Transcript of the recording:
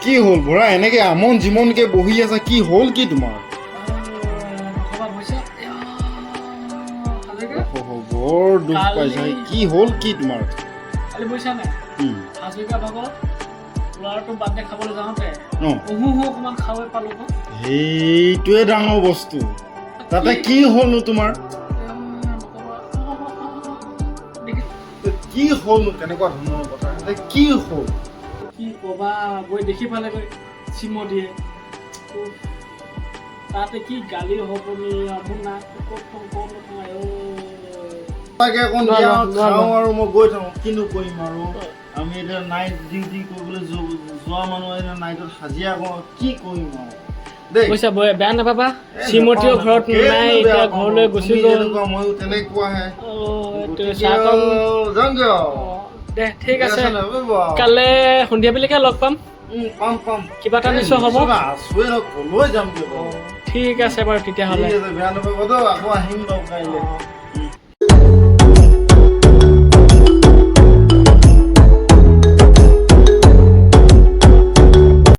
কি হ'ল বৰা এনেকে আমন জিমনকে বহি আছা কি হ'ল কি তোমাৰ বৰ দুখ পাইছা কি হ'ল কি তোমাৰ কালি বুজিছা নাই হাজৰিকা ভাগত ল'ৰাটো বাৰ্থডে খাবলৈ যাওঁতে অকণমান খাবই পালোঁ সেইটোৱে ডাঙৰ বস্তু তাতে কি হ'লনো তোমাৰ কি হ'লনো তেনেকুৱা ধৰণৰ কথা তাতে কি হ'ল কি ক'বা গৈ দেখি পালেগৈ চিমদিয়ে তাতে কি গালি হ'বনি মোৰ নাক তাকে অকণ খাওঁ আৰু মই গৈ থাকোঁ কিনো কৰিম আৰু আমি এতিয়া নাইট ডিউটি কৰিবলৈ যোৱা মানুহ এতিয়া নাইটত হাজিৰা কৰোঁ কি কৰিম আৰু পইচা বেয়া নাপাবা শ্ৰীমতীও ঘৰত নাই এতিয়া ঘৰলৈ গুচি গ'ল ময়ো তেনেকুৱাহে দে ঠিক আছে কাইলৈ সন্ধিয়া বেলিকে লগ পাম পাম কিবা এটা নিশ্চয় হ'ব কলৈ যামগৈ ঠিক আছে বাৰু তেতিয়াহ'লে বেয়া নাপাব আকৌ আহিম বাৰু কাইলৈ